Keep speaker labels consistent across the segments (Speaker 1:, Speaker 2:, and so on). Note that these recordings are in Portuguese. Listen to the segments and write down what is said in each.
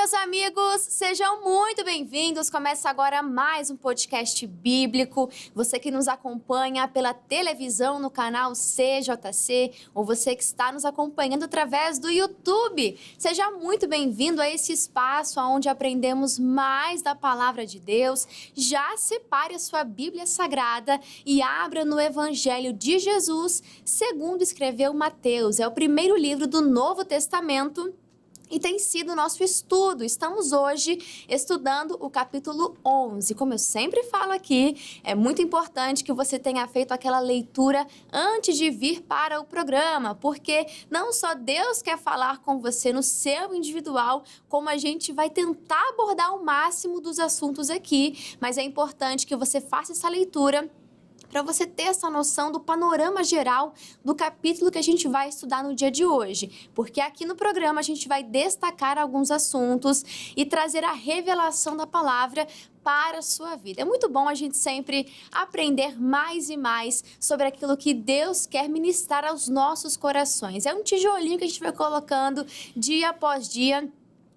Speaker 1: meus amigos, sejam muito bem-vindos. Começa agora mais um podcast bíblico. Você que nos acompanha pela televisão no canal CJC ou você que está nos acompanhando através do YouTube, seja muito bem-vindo a esse espaço onde aprendemos mais da palavra de Deus. Já separe a sua Bíblia Sagrada e abra no Evangelho de Jesus, segundo escreveu Mateus. É o primeiro livro do Novo Testamento. E tem sido o nosso estudo. Estamos hoje estudando o capítulo 11. Como eu sempre falo aqui, é muito importante que você tenha feito aquela leitura antes de vir para o programa, porque não só Deus quer falar com você no seu individual, como a gente vai tentar abordar o máximo dos assuntos aqui, mas é importante que você faça essa leitura para você ter essa noção do panorama geral do capítulo que a gente vai estudar no dia de hoje. Porque aqui no programa a gente vai destacar alguns assuntos e trazer a revelação da palavra para a sua vida. É muito bom a gente sempre aprender mais e mais sobre aquilo que Deus quer ministrar aos nossos corações. É um tijolinho que a gente vai colocando dia após dia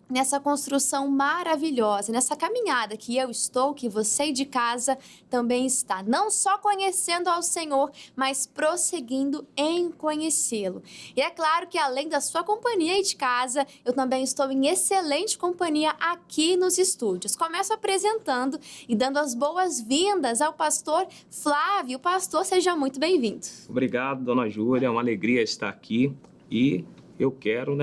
Speaker 1: nessa construção maravilhosa, nessa caminhada que eu estou, que você aí de casa também está. Não só conhecendo ao Senhor, mas prosseguindo em conhecê-lo. E é claro que além da sua companhia aí de casa, eu também estou em excelente companhia aqui nos estúdios. Começo apresentando e dando as boas-vindas ao pastor Flávio. Pastor, seja muito bem-vindo.
Speaker 2: Obrigado, dona Júlia. É uma alegria estar aqui e eu quero,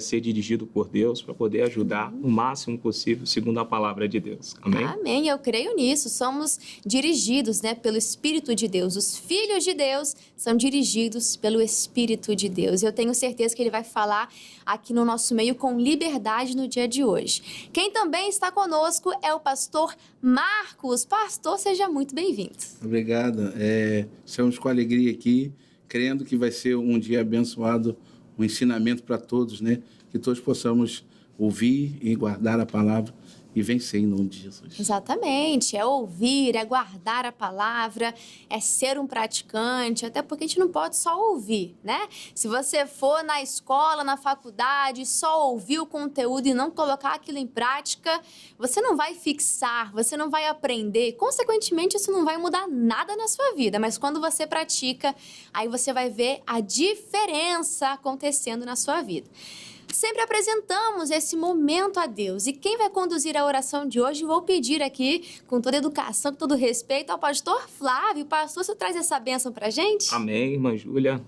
Speaker 2: ser dirigido por Deus para poder ajudar o máximo possível segundo a palavra de Deus. Amém?
Speaker 1: Amém, eu creio nisso. Somos dirigidos, pelo Espírito de Deus. Os filhos de Deus são dirigidos pelo Espírito de Deus. Eu tenho certeza que Ele vai falar aqui no nosso meio com liberdade no dia de hoje. Quem também está conosco é o pastor Marcos. Pastor, seja muito bem-vindo.
Speaker 3: Obrigado. Estamos com alegria aqui, crendo que vai ser um dia abençoado, um ensinamento para todos, que todos possamos ouvir e guardar a palavra e vencer em nome de Jesus.
Speaker 1: Exatamente, é ouvir, é guardar a palavra, é ser um praticante, até porque a gente não pode só ouvir, Se você for na escola, na faculdade, só ouvir o conteúdo e não colocar aquilo em prática, você não vai fixar, você não vai aprender, consequentemente isso não vai mudar nada na sua vida, mas quando você pratica, aí você vai ver a diferença acontecendo na sua vida. Sempre apresentamos esse momento a Deus. E quem vai conduzir a oração de hoje, vou pedir aqui, com toda educação, com todo respeito, ao pastor Flávio. Pastor, você traz essa bênção pra gente?
Speaker 2: Amém, irmã Júlia.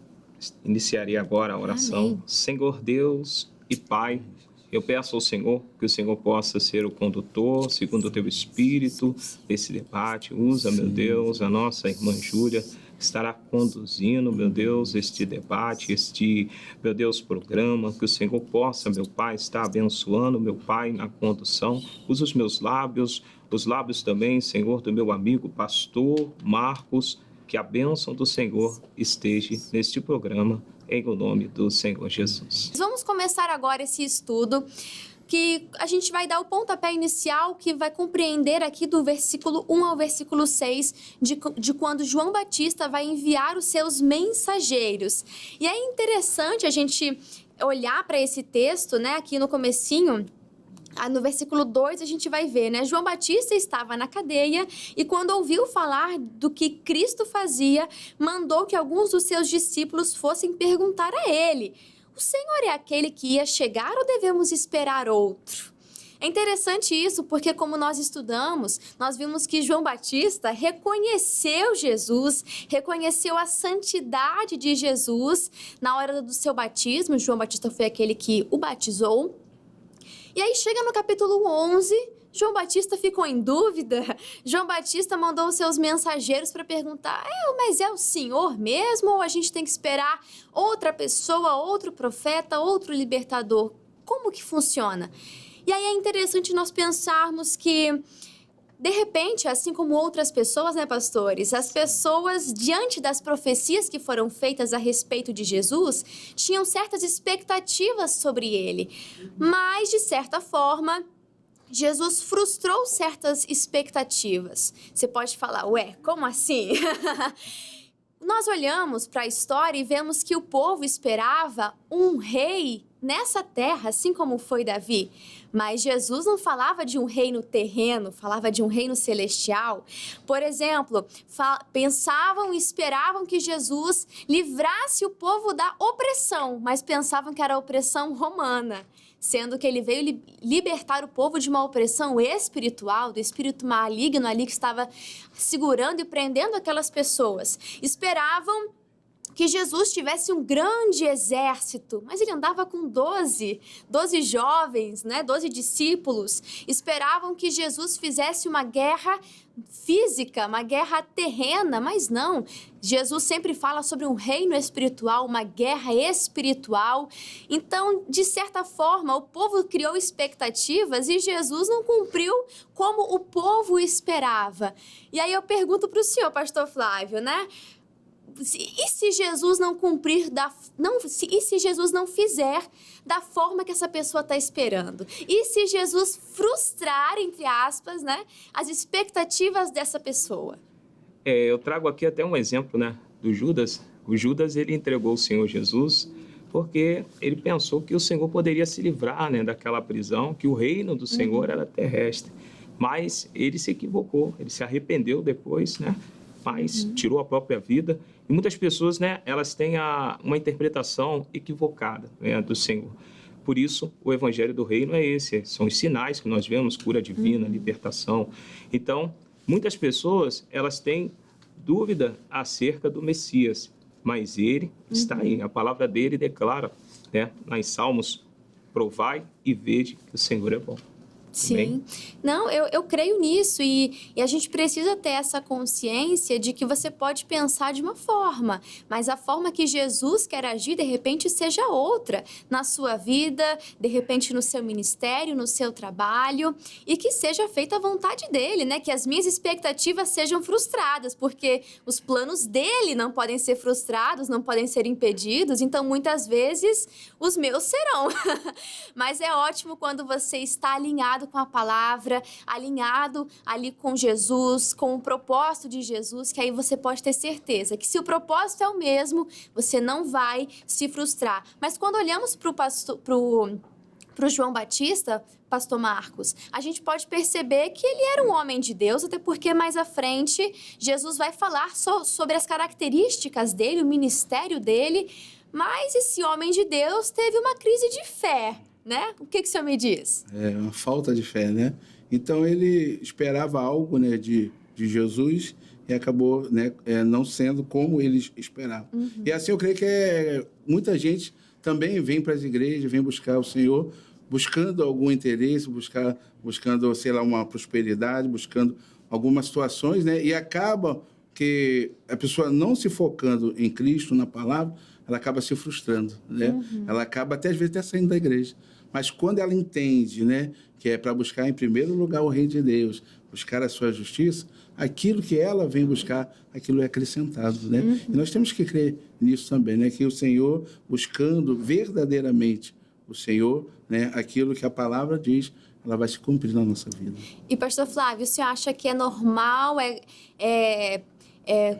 Speaker 2: Iniciaria agora a oração.
Speaker 1: Amém.
Speaker 2: Senhor Deus e Pai, eu peço ao Senhor que o Senhor possa ser o condutor, segundo o teu Espírito, desse debate. Usa, meu Deus, a nossa irmã Júlia, estará conduzindo, meu Deus, este debate, meu Deus, programa, que o Senhor possa, meu Pai, estar abençoando, meu Pai, na condução. Usa os meus lábios, os lábios também, Senhor, do meu amigo pastor Marcos, que a bênção do Senhor esteja neste programa, em o nome do Senhor Jesus.
Speaker 1: Vamos começar agora esse estudo, que a gente vai dar o pontapé inicial, que vai compreender aqui do versículo 1 ao versículo 6, de quando João Batista vai enviar os seus mensageiros. E é interessante a gente olhar para esse texto, aqui no comecinho. No versículo 2 a gente vai ver, João Batista estava na cadeia e quando ouviu falar do que Cristo fazia, mandou que alguns dos seus discípulos fossem perguntar a ele: o Senhor é aquele que ia chegar ou devemos esperar outro? É interessante isso porque, como nós estudamos, nós vimos que João Batista reconheceu Jesus, reconheceu a santidade de Jesus na hora do seu batismo. João Batista foi aquele que o batizou. E aí chega no capítulo 11, João Batista ficou em dúvida. João Batista mandou os seus mensageiros para perguntar: mas é o Senhor mesmo ou a gente tem que esperar outra pessoa, outro profeta, outro libertador? Como que funciona? E aí é interessante nós pensarmos que, de repente, assim como outras pessoas, pastores? As pessoas, diante das profecias que foram feitas a respeito de Jesus, tinham certas expectativas sobre ele. Mas, de certa forma, Jesus frustrou certas expectativas. Você pode falar: como assim? Nós olhamos para a história e vemos que o povo esperava um rei nessa terra, assim como foi Davi. Mas Jesus não falava de um reino terreno, falava de um reino celestial. Por exemplo, pensavam e esperavam que Jesus livrasse o povo da opressão, mas pensavam que era a opressão romana, sendo que ele veio libertar o povo de uma opressão espiritual, do espírito maligno ali que estava segurando e prendendo aquelas pessoas. Esperavam que Jesus tivesse um grande exército, mas ele andava com 12 jovens, né? 12 discípulos. Esperavam que Jesus fizesse uma guerra física, uma guerra terrena, mas não. Jesus sempre fala sobre um reino espiritual, uma guerra espiritual. Então, de certa forma, o povo criou expectativas e Jesus não cumpriu como o povo esperava. E aí eu pergunto para o senhor, pastor Flávio, né? E se Jesus não cumprir e se Jesus não fizer da forma que essa pessoa está esperando? E se Jesus frustrar, entre aspas, né, as expectativas dessa pessoa?
Speaker 2: Eu trago aqui até um exemplo, né, do Judas. O Judas, ele entregou o Senhor Jesus porque ele pensou que o Senhor poderia se livrar, né, daquela prisão, que o reino do Senhor era terrestre. Mas ele se equivocou, ele se arrependeu depois, né? Mas tirou a própria vida. E muitas pessoas, né, elas têm uma interpretação equivocada, né, do Senhor. Por isso, o evangelho do reino é esse. São os sinais que nós vemos, cura divina, libertação. Então, muitas pessoas, elas têm dúvida acerca do Messias. Mas ele está aí. A palavra dele declara, né, lá em Salmos, provai e vede que o Senhor é bom.
Speaker 1: Sim.
Speaker 2: Amém?
Speaker 1: Não, eu creio nisso e a gente precisa ter essa consciência de que você pode pensar de uma forma, mas a forma que Jesus quer agir, de repente, seja outra na sua vida, de repente no seu ministério, no seu trabalho, e que seja feita a vontade dele, né? Que as minhas expectativas sejam frustradas, porque os planos dele não podem ser frustrados, não podem ser impedidos, então muitas vezes os meus serão. Mas é ótimo quando você está alinhado com a palavra, alinhado ali com Jesus, com o propósito de Jesus, que aí você pode ter certeza que se o propósito é o mesmo, você não vai se frustrar. Mas quando olhamos para o João Batista, pastor Marcos, a gente pode perceber que ele era um homem de Deus, até porque mais à frente Jesus vai falar sobre as características dele, o ministério dele, mas esse homem de Deus teve uma crise de fé, né? O que o senhor me diz?
Speaker 3: É uma falta de fé, né? Então ele esperava algo, né, de Jesus e acabou, né, não sendo como eles esperavam. E assim eu creio que muita gente também vem para as igrejas, vem buscar o Senhor, buscando algum interesse, buscando, sei lá, uma prosperidade, buscando algumas situações, né? E acaba que a pessoa não se focando em Cristo, na palavra, ela acaba se frustrando, né? Ela acaba até às vezes até saindo da igreja. Mas quando ela entende, né, que é para buscar em primeiro lugar o reino de Deus, buscar a sua justiça, aquilo que ela vem buscar, aquilo é acrescentado, né? E nós temos que crer nisso também, né? Que o Senhor, buscando verdadeiramente o Senhor, né, aquilo que a palavra diz, ela vai se cumprir na nossa vida.
Speaker 1: E pastor Flávio, você acha que é normal, é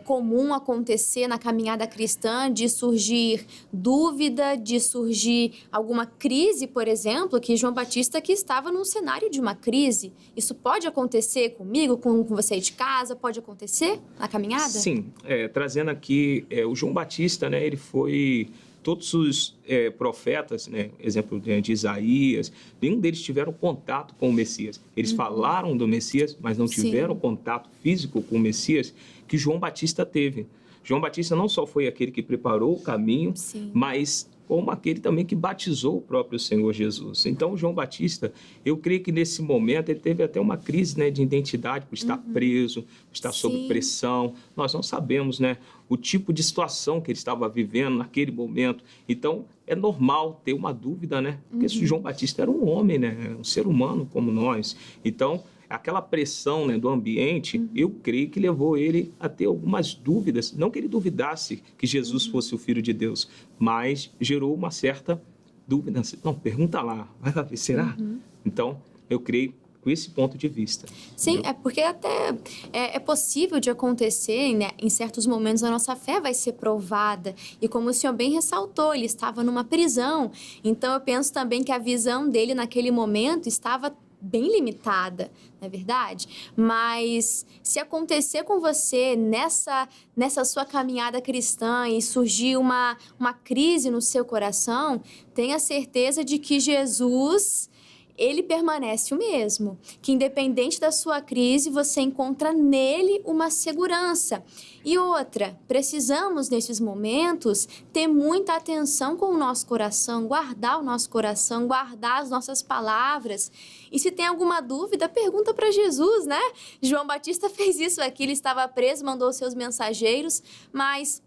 Speaker 1: comum acontecer na caminhada cristã de surgir dúvida, de surgir alguma crise, por exemplo, que João Batista que estava num cenário de uma crise? Isso pode acontecer comigo, com você de casa? Pode acontecer na caminhada?
Speaker 2: Sim, trazendo aqui o João Batista, né, ele foi... Todos os profetas, né, exemplo de Isaías, nenhum deles tiveram contato com o Messias. Eles falaram do Messias, mas não tiveram contato físico com o Messias que João Batista teve. João Batista não só foi aquele que preparou o caminho, mas como aquele também que batizou o próprio Senhor Jesus. Então, João Batista, eu creio que nesse momento ele teve até uma crise, né, de identidade, por estar preso, por estar sob pressão. Nós não sabemos, né, o tipo de situação que ele estava vivendo naquele momento. Então, é normal ter uma dúvida, né? Porque João Batista era um homem, né, um ser humano como nós. Então, aquela pressão, né, do ambiente, eu creio que levou ele a ter algumas dúvidas. Não que ele duvidasse que Jesus fosse o Filho de Deus, mas gerou uma certa dúvida. Não, pergunta lá, vai lá ver, será? Então, eu creio com esse ponto de vista.
Speaker 1: Sim,
Speaker 2: Entendeu?
Speaker 1: é porque até é possível de acontecer, né? Em certos momentos a nossa fé vai ser provada. E como o senhor bem ressaltou, ele estava numa prisão. Então eu penso também que a visão dele naquele momento estava bem limitada, não é verdade? Mas se acontecer com você nessa sua caminhada cristã e surgir uma crise no seu coração, tenha certeza de que Jesus, ele permanece o mesmo, que independente da sua crise, você encontra nele uma segurança. E outra, precisamos nesses momentos ter muita atenção com o nosso coração, guardar o nosso coração, guardar as nossas palavras. E se tem alguma dúvida, pergunta para Jesus, né? João Batista fez isso aqui, ele estava preso, mandou seus mensageiros, mas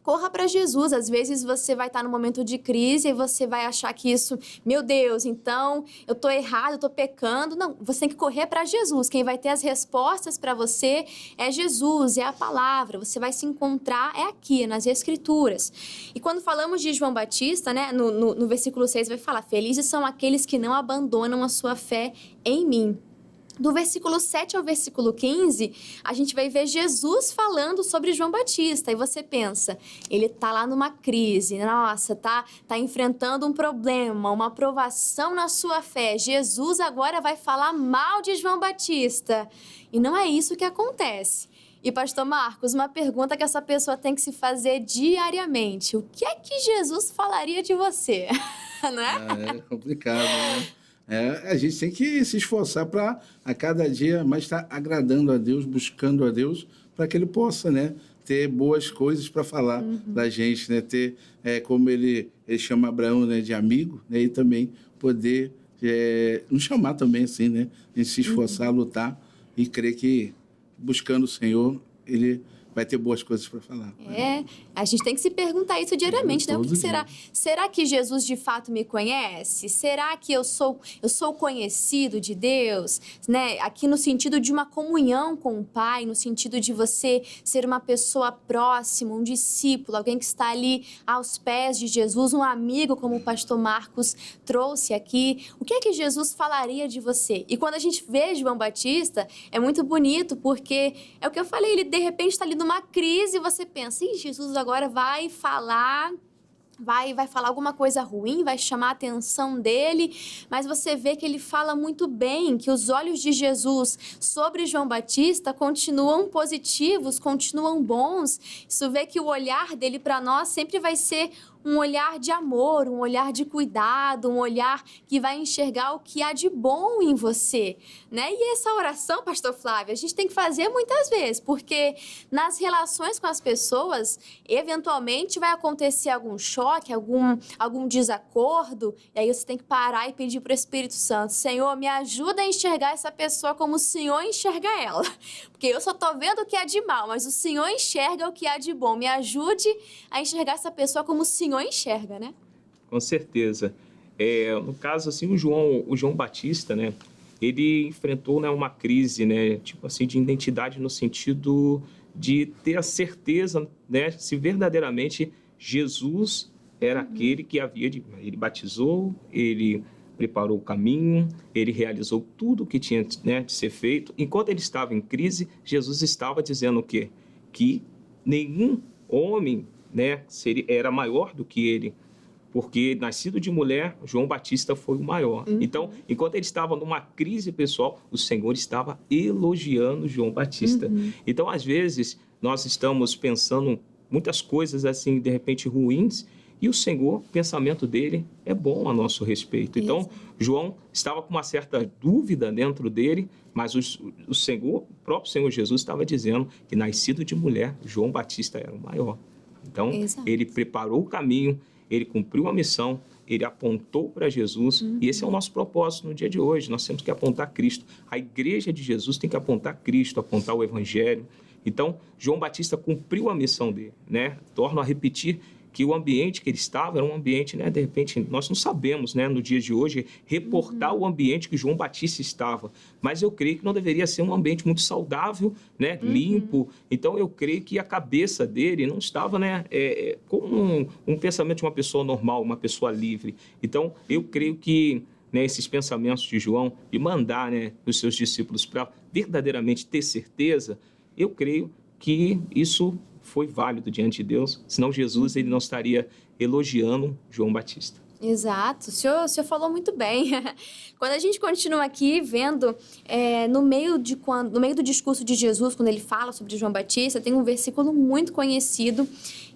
Speaker 1: corra para Jesus. Às vezes você vai estar num momento de crise e você vai achar que isso, meu Deus, então eu tô errado, eu tô pecando. Não, você tem que correr para Jesus. Quem vai ter as respostas para você é Jesus, é a palavra. Você vai se encontrar aqui, nas Escrituras. E quando falamos de João Batista, né, no versículo 6 vai falar: felizes são aqueles que não abandonam a sua fé em mim. Do versículo 7 ao versículo 15, a gente vai ver Jesus falando sobre João Batista. E você pensa, ele tá lá numa crise, nossa, tá enfrentando um problema, uma provação na sua fé. Jesus agora vai falar mal de João Batista. E não é isso que acontece. E, pastor Marcos, uma pergunta que essa pessoa tem que se fazer diariamente: o que é que Jesus falaria de você? Não é?
Speaker 3: É complicado, né? A gente tem que se esforçar para a cada dia mais estar agradando a Deus, buscando a Deus, para que Ele possa, né, ter boas coisas para falar da gente, né, ter, como ele chama Abraão, né, de amigo, né, e também poder nos chamar também assim, né, a gente se esforçar, lutar e crer que buscando o Senhor, Ele vai ter boas coisas para falar.
Speaker 1: A gente tem que se perguntar isso diariamente, né? O que
Speaker 3: Todo
Speaker 1: será que Jesus de fato me conhece? Será que eu sou conhecido de Deus? Né? Aqui no sentido de uma comunhão com o Pai, no sentido de você ser uma pessoa próxima, um discípulo, alguém que está ali aos pés de Jesus, um amigo, como o pastor Marcos trouxe aqui. O que é que Jesus falaria de você? E quando a gente vê João Batista, é muito bonito, porque é o que eu falei, ele de repente está ali numa crise e você pensa, Jesus agora vai falar alguma coisa ruim, vai chamar a atenção dele, mas você vê que ele fala muito bem, que os olhos de Jesus sobre João Batista continuam positivos, continuam bons. Isso vê que o olhar dele para nós sempre vai ser um olhar de amor, um olhar de cuidado, um olhar que vai enxergar o que há de bom em você, né? E essa oração, pastor Flávio, a gente tem que fazer muitas vezes, porque nas relações com as pessoas, eventualmente vai acontecer algum choque, algum desacordo, e aí você tem que parar e pedir para o Espírito Santo: Senhor, me ajuda a enxergar essa pessoa como o Senhor enxerga ela, porque eu só tô vendo o que há de mal, mas o Senhor enxerga o que há de bom. Me ajude a enxergar essa pessoa como o Senhor enxerga, né?
Speaker 2: Com certeza. No caso, assim, o João Batista, né, ele enfrentou, né, uma crise, né, tipo assim, de identidade, no sentido de ter a certeza, né, se verdadeiramente Jesus era aquele que havia de... Ele batizou, ele preparou o caminho, ele realizou tudo o que tinha, né, de ser feito. Enquanto ele estava em crise, Jesus estava dizendo o quê? Que nenhum homem, né, era maior do que ele, porque nascido de mulher, João Batista foi o maior. Então, enquanto ele estava numa crise pessoal, o Senhor estava elogiando João Batista. Então, às vezes, nós estamos pensando muitas coisas assim, de repente, ruins, e o Senhor, o pensamento dele é bom a nosso respeito. Então, João estava com uma certa dúvida dentro dele, mas o Senhor, o próprio Senhor Jesus estava dizendo que nascido de mulher, João Batista era o maior. Então, ele preparou o caminho, ele cumpriu a missão, ele apontou para Jesus, e esse é o nosso propósito no dia de hoje. Nós temos que apontar Cristo. A igreja de Jesus tem que apontar Cristo, apontar o Evangelho. Então, João Batista cumpriu a missão dele, né? Torno a repetir que o ambiente que ele estava era um ambiente, né, de repente, nós não sabemos, né, no dia de hoje, reportar o ambiente que João Batista estava, mas eu creio que não deveria ser um ambiente muito saudável, né, limpo. Então, eu creio que a cabeça dele não estava, né, com um pensamento de uma pessoa normal, uma pessoa livre. Então, eu creio que né, esses pensamentos de João, de mandar, né, os seus discípulos para verdadeiramente ter certeza, eu creio que isso foi válido diante de Deus, senão Jesus ele não estaria elogiando João Batista.
Speaker 1: Exato, o senhor falou muito bem. Quando a gente continua aqui vendo, no meio do discurso de Jesus, quando ele fala sobre João Batista, tem um versículo muito conhecido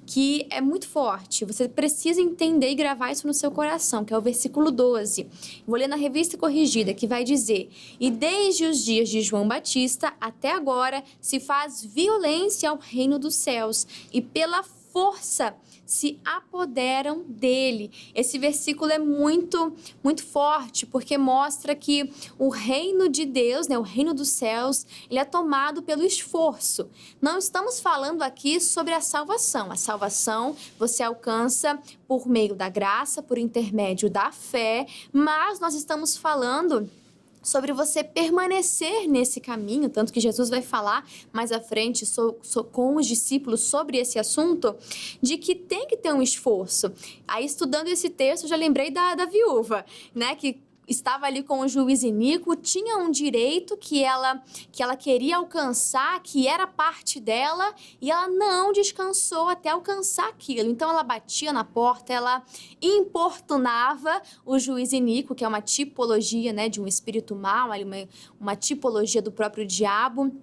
Speaker 1: que é muito forte. Você precisa entender e gravar isso no seu coração, que é o versículo 12. Vou ler na Revista Corrigida, que vai dizer: e desde os dias de João Batista até agora se faz violência ao reino dos céus, e pela força se apoderam dele. Esse versículo é muito, muito forte, porque mostra que o reino de Deus, né, o reino dos céus, ele é tomado pelo esforço. Não estamos falando aqui sobre a salvação. A salvação você alcança por meio da graça, por intermédio da fé, mas nós estamos falando sobre você permanecer nesse caminho, tanto que Jesus vai falar mais à frente com os discípulos sobre esse assunto, de que tem que ter um esforço. Aí, estudando esse texto, eu já lembrei da viúva, né, que estava ali com o juiz iníquo, tinha um direito que ela queria alcançar, que era parte dela, e ela não descansou até alcançar aquilo. Então, ela batia na porta, ela importunava o juiz iníquo, que é uma tipologia, né, de um espírito mau, uma tipologia do próprio diabo,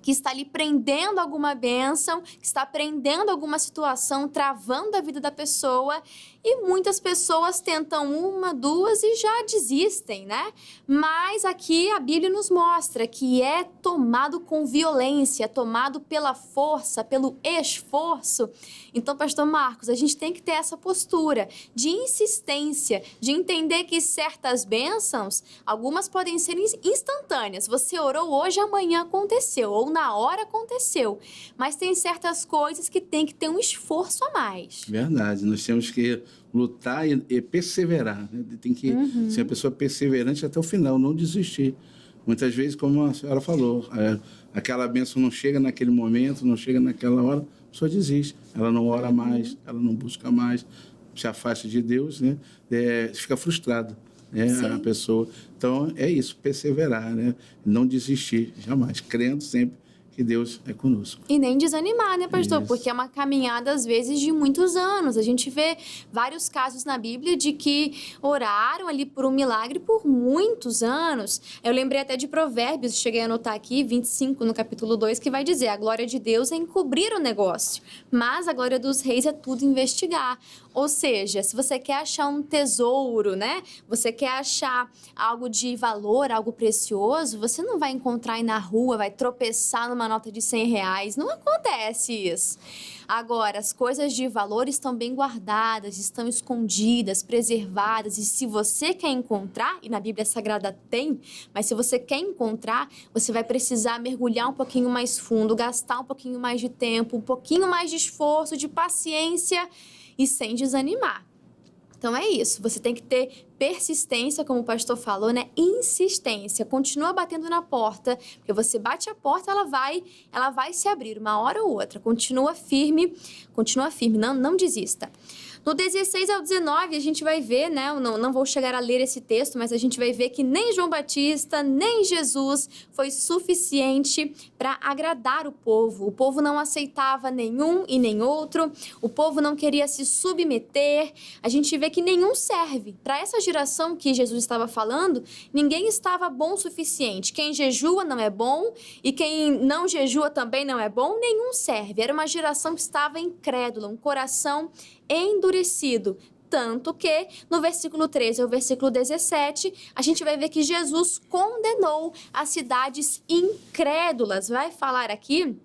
Speaker 1: que está ali prendendo alguma bênção, que está prendendo alguma situação, travando a vida da pessoa. E muitas pessoas tentam uma, duas e já desistem, né? Mas aqui a Bíblia nos mostra que é tomado com violência, tomado pela força, pelo esforço. Então, pastor Marcos, a gente tem que ter essa postura de insistência, de entender que certas bênçãos, algumas podem ser instantâneas. Você orou hoje, amanhã aconteceu, ou na hora aconteceu. Mas tem certas coisas que tem que ter um esforço a mais.
Speaker 3: Verdade, nós temos que lutar e perseverar, né? Tem que ser uma pessoa perseverante até o final, não desistir. Muitas vezes, como a senhora falou, aquela bênção não chega naquele momento, não chega naquela hora, a pessoa desiste. Ela não ora mais, ela não busca mais, se afasta de Deus, né? Fica frustrada, né? A pessoa. Então, é isso, perseverar, né? Não desistir jamais, crendo sempre que Deus é conosco.
Speaker 1: E nem desanimar, né, pastor?
Speaker 3: Isso.
Speaker 1: Porque é uma caminhada, às vezes, de muitos anos. A gente vê vários casos na Bíblia de que oraram ali por um milagre por muitos anos. Eu lembrei até de Provérbios, cheguei a anotar aqui, 25, no capítulo 2, que vai dizer: a glória de Deus é encobrir o negócio, mas a glória dos reis é tudo investigar. Ou seja, se você quer achar um tesouro, né? Você quer achar algo de valor, algo precioso, você não vai encontrar aí na rua, vai tropeçar numa nota de R$100. Não acontece isso. Agora, as coisas de valor estão bem guardadas, estão escondidas, preservadas. E se você quer encontrar, e na Bíblia Sagrada tem, mas se você quer encontrar, você vai precisar mergulhar um pouquinho mais fundo, gastar um pouquinho mais de tempo, um pouquinho mais de esforço, de paciência e sem desanimar. Então é isso, você tem que ter persistência, como o pastor falou, né? Insistência, continua batendo na porta, porque você bate a porta, ela vai se abrir uma hora ou outra. Continua firme, não desista. No 16 ao 19, a gente vai ver, né? Eu não vou chegar a ler esse texto, mas a gente vai ver que nem João Batista, nem Jesus foi suficiente para agradar o povo. O povo não aceitava nenhum e nem outro. O povo não queria se submeter. A gente vê que nenhum serve. Para essa geração que Jesus estava falando, ninguém estava bom o suficiente. Quem jejua não é bom e quem não jejua também não é bom. Nenhum serve. Era uma geração que estava incrédula, um coração endurecido, tanto que no versículo 13 ao versículo 17, a gente vai ver que Jesus condenou as cidades incrédulas. Vai falar aqui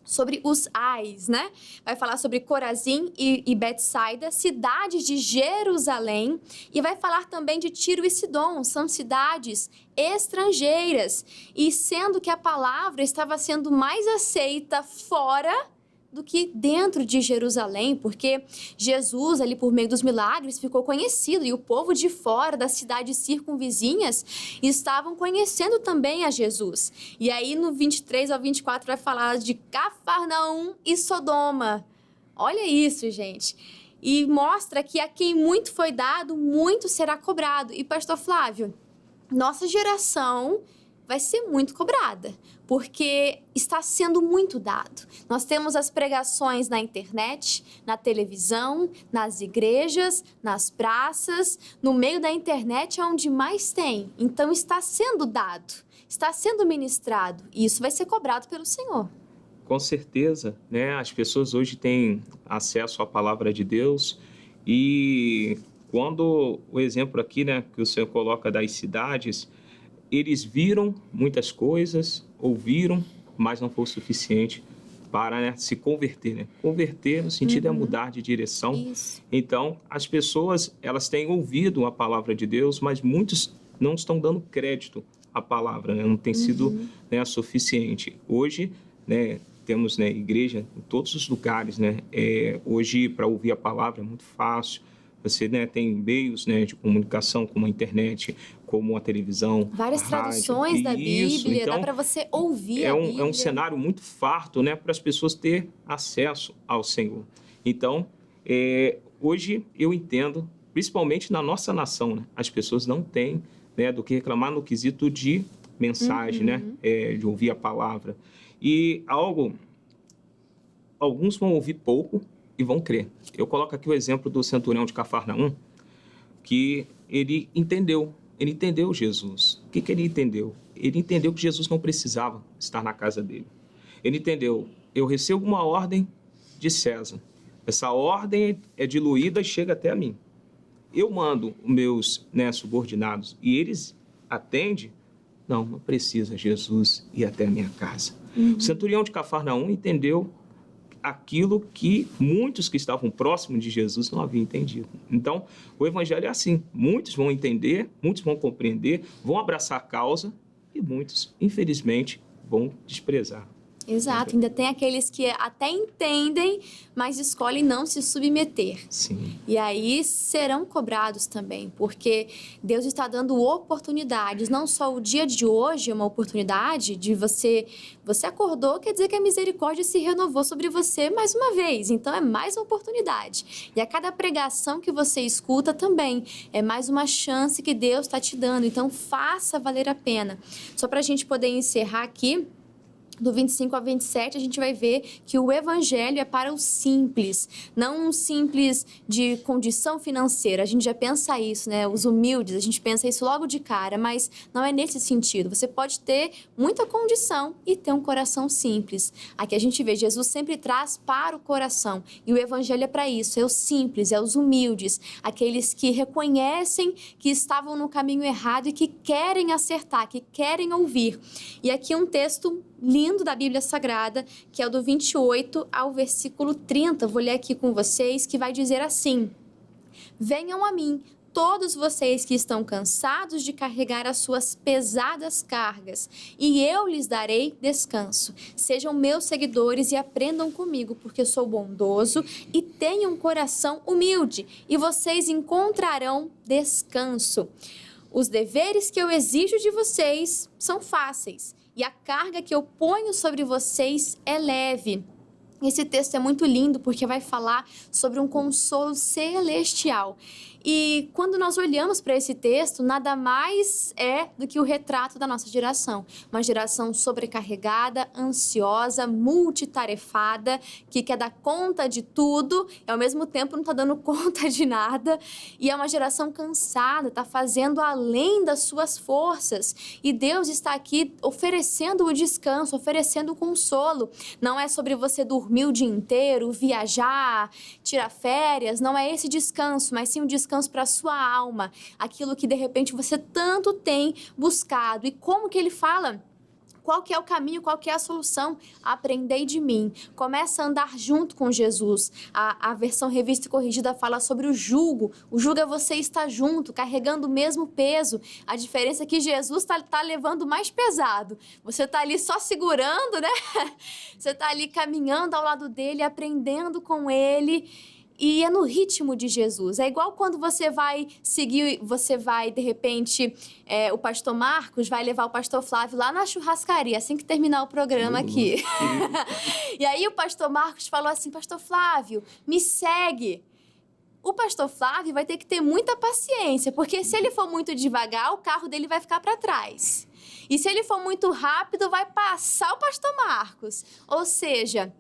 Speaker 1: sobre os Ais, né? Vai falar sobre Corazim e Betsaida, cidades de Jerusalém, e vai falar também de Tiro e Sidom, são cidades estrangeiras, e sendo que a palavra estava sendo mais aceita fora do que dentro de Jerusalém, porque Jesus, ali por meio dos milagres, ficou conhecido, e o povo de fora das cidades circunvizinhas estavam conhecendo também a Jesus. E aí no 23 ao 24 vai falar de Cafarnaum e Sodoma. Olha isso, gente. E mostra que a quem muito foi dado, muito será cobrado. E, pastor Flávio, nossa geração vai ser muito cobrada, porque está sendo muito dado. Nós temos as pregações na internet, na televisão, nas igrejas, nas praças. No meio da internet é onde mais tem. Então, está sendo dado, está sendo ministrado. E isso vai ser cobrado pelo Senhor.
Speaker 2: Com certeza, né? As pessoas hoje têm acesso à palavra de Deus e quando o exemplo aqui, né, que o Senhor coloca das cidades, eles viram muitas coisas, ouviram, mas não foi o suficiente para, né, se converter, né? Converter no sentido é mudar de direção.
Speaker 1: Isso.
Speaker 2: Então, as pessoas, elas têm ouvido a palavra de Deus, mas muitos não estão dando crédito à palavra, né? Não tem sido, né, suficiente. Hoje, né, temos, né, igreja em todos os lugares, né? Hoje, para ouvir a palavra é muito fácil. Você, né, tem meios, né, de comunicação, como a internet, como a televisão,
Speaker 1: várias
Speaker 2: a rádio.
Speaker 1: traduções da Bíblia,
Speaker 2: Então,
Speaker 1: dá para você ouvir a Bíblia.
Speaker 2: É um cenário muito farto, né, para as pessoas ter acesso ao Senhor. Então, hoje eu entendo, principalmente na nossa nação, né, as pessoas não têm, né, do que reclamar no quesito de mensagem, né, de ouvir a palavra. E alguns vão ouvir pouco e vão crer. Eu coloco aqui o exemplo do centurião de Cafarnaum, que ele entendeu Jesus. O que ele entendeu? Ele entendeu que Jesus não precisava estar na casa dele. Ele entendeu, eu recebo uma ordem de César. Essa ordem é diluída e chega até a mim. Eu mando os meus, né, subordinados e eles atendem. Não precisa Jesus ir até a minha casa. O centurião de Cafarnaum entendeu aquilo que muitos que estavam próximos de Jesus não haviam entendido. Então, o evangelho é assim. Muitos vão entender, muitos vão compreender, vão abraçar a causa e muitos, infelizmente, vão desprezar.
Speaker 1: Exato, ainda tem aqueles que até entendem, mas escolhem não se submeter.
Speaker 2: Sim.
Speaker 1: E aí serão cobrados também, porque Deus está dando oportunidades. Não só o dia de hoje é uma oportunidade de você acordou, quer dizer que a misericórdia se renovou sobre você mais uma vez. Então é mais uma oportunidade. E a cada pregação que você escuta também é mais uma chance que Deus está te dando. Então faça valer a pena. Só para a gente poder encerrar aqui, do 25 a 27, a gente vai ver que o evangelho é para os simples, não um simples de condição financeira. A gente já pensa isso, né? Os humildes, a gente pensa isso logo de cara, mas não é nesse sentido. Você pode ter muita condição e ter um coração simples. Aqui a gente vê, Jesus sempre traz para o coração. E o evangelho é para isso, é os simples, é os humildes, aqueles que reconhecem que estavam no caminho errado e que querem acertar, que querem ouvir. E aqui um texto lindo da Bíblia Sagrada, que é o do 28 ao versículo 30. Vou ler aqui com vocês, que vai dizer assim: venham a mim, todos vocês que estão cansados de carregar as suas pesadas cargas, e eu lhes darei descanso. Sejam meus seguidores e aprendam comigo, porque sou bondoso e tenho um coração humilde, e vocês encontrarão descanso. Os deveres que eu exijo de vocês são fáceis, e a carga que eu ponho sobre vocês é leve. Esse texto é muito lindo porque vai falar sobre um consolo celestial. E quando nós olhamos para esse texto, nada mais é do que o retrato da nossa geração. Uma geração sobrecarregada, ansiosa, multitarefada, que quer dar conta de tudo e ao mesmo tempo não está dando conta de nada. E é uma geração cansada, está fazendo além das suas forças. E Deus está aqui oferecendo o descanso, oferecendo o consolo. Não é sobre você dormir o dia inteiro, viajar, tirar férias. Não é esse descanso, mas sim o descanso para a sua alma, aquilo que de repente você tanto tem buscado. E como que ele fala? Qual que é o caminho, qual que é a solução? Aprendei de mim. Começa a andar junto com Jesus. A versão revista e corrigida fala sobre o jugo. O jugo é você estar junto, carregando o mesmo peso. A diferença é que Jesus tá levando mais pesado. Você tá ali só segurando, né? Você tá ali caminhando ao lado dele, aprendendo com ele. E é no ritmo de Jesus. É igual quando você vai seguir, de repente, o pastor Marcos vai levar o pastor Flávio lá na churrascaria, assim que terminar o programa aqui. E aí o pastor Marcos falou assim: pastor Flávio, me segue. o pastor Flávio vai ter que ter muita paciência, porque se ele for muito devagar, o carro dele vai ficar para trás. E se ele for muito rápido, vai passar o pastor Marcos. Ou seja,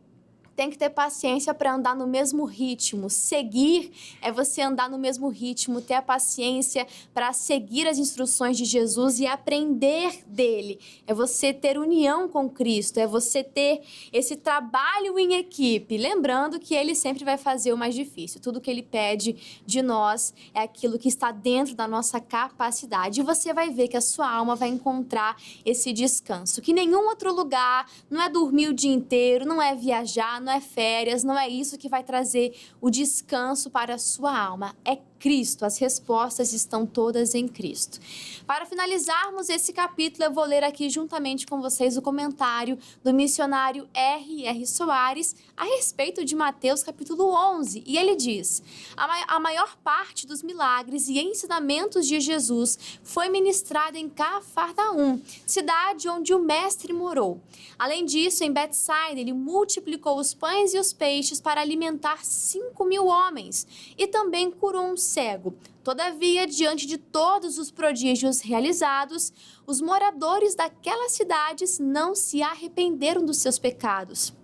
Speaker 1: tem que ter paciência para andar no mesmo ritmo. Seguir é você andar no mesmo ritmo, ter a paciência para seguir as instruções de Jesus e aprender dele. É você ter união com Cristo, é você ter esse trabalho em equipe. Lembrando que ele sempre vai fazer o mais difícil. Tudo que ele pede de nós é aquilo que está dentro da nossa capacidade. E você vai ver que a sua alma vai encontrar esse descanso. Que nenhum outro lugar, não é dormir o dia inteiro, não é viajar, não é férias, não é isso que vai trazer o descanso para a sua alma. É Cristo, as respostas estão todas em Cristo. Para finalizarmos esse capítulo, eu vou ler aqui juntamente com vocês o comentário do missionário R.R. Soares a respeito de Mateus capítulo 11. E ele diz: a maior parte dos milagres e ensinamentos de Jesus foi ministrada em Cafarnaum, cidade onde o mestre morou. Além disso, em Betsaida, ele multiplicou os pães e os peixes para alimentar 5.000 homens e também curou um cego. Todavia, diante de todos os prodígios realizados, os moradores daquelas cidades não se arrependeram dos seus pecados.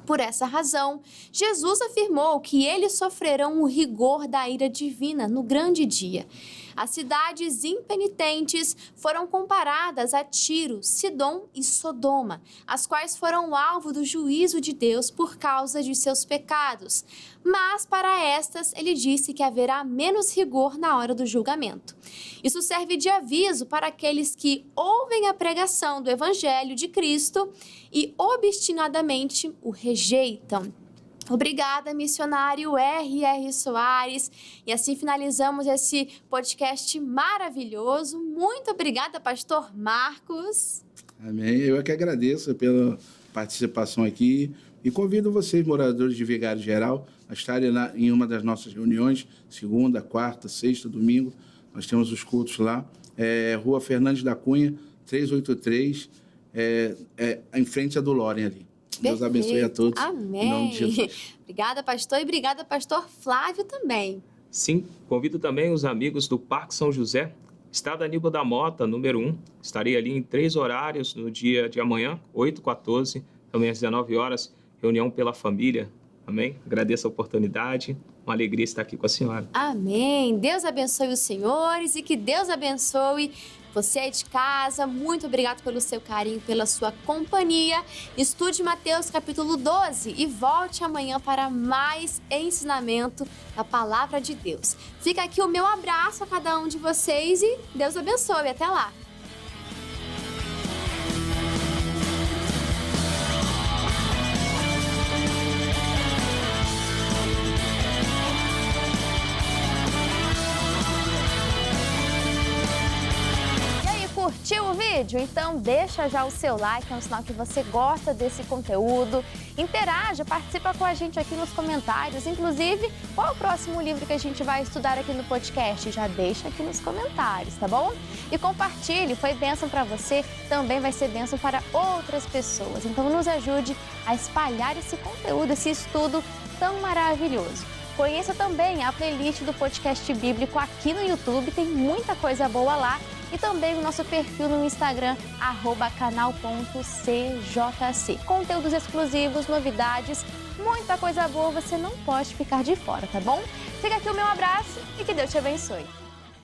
Speaker 1: Por essa razão, Jesus afirmou que eles sofrerão o rigor da ira divina no grande dia. As cidades impenitentes foram comparadas a Tiro, Sidom e Sodoma, as quais foram alvo do juízo de Deus por causa de seus pecados. Mas para estas, ele disse que haverá menos rigor na hora do julgamento. Isso serve de aviso para aqueles que ouvem a pregação do Evangelho de Cristo e obstinadamente o rejeitam. Obrigada, missionário R.R. Soares. E assim finalizamos esse podcast maravilhoso. Muito obrigada, pastor Marcos.
Speaker 3: Amém. Eu é que agradeço pela participação aqui e convido vocês, moradores de Vigário Geral, a estarem em uma das nossas reuniões, segunda, quarta, sexta, domingo. Nós temos os cultos lá. Rua Fernandes da Cunha, 383, em frente à do Loren ali. Deus abençoe a todos.
Speaker 1: Amém.
Speaker 3: Em nome de Jesus.
Speaker 1: Obrigada, pastor, e obrigada, pastor Flávio também.
Speaker 2: Sim, convido também os amigos do Parque São José, Estrada Aníbal da Mota, número 1. Estarei ali em 3 horários no dia de amanhã, 8, 14, também às 19 horas, reunião pela família. Amém? Agradeço a oportunidade, uma alegria estar aqui com a senhora.
Speaker 1: Amém. Deus abençoe os senhores e que Deus abençoe você aí de casa. Muito obrigado pelo seu carinho, pela sua companhia. Estude Mateus capítulo 12 e volte amanhã para mais ensinamento da Palavra de Deus. Fica aqui o meu abraço a cada um de vocês e Deus abençoe. Até lá. Curtiu o vídeo? Então deixa já o seu like, é um sinal que você gosta desse conteúdo. Interaja, participa com a gente aqui nos comentários. Inclusive, qual é o próximo livro que a gente vai estudar aqui no podcast? Já deixa aqui nos comentários, tá bom? E compartilhe, foi bênção para você, também vai ser bênção para outras pessoas. Então nos ajude a espalhar esse conteúdo, esse estudo tão maravilhoso. Conheça também a playlist do podcast bíblico aqui no YouTube, tem muita coisa boa lá. E também o nosso perfil no Instagram, @canal.cjc. Conteúdos exclusivos, novidades, muita coisa boa, você não pode ficar de fora, tá bom? Fica aqui o meu abraço e que Deus te abençoe.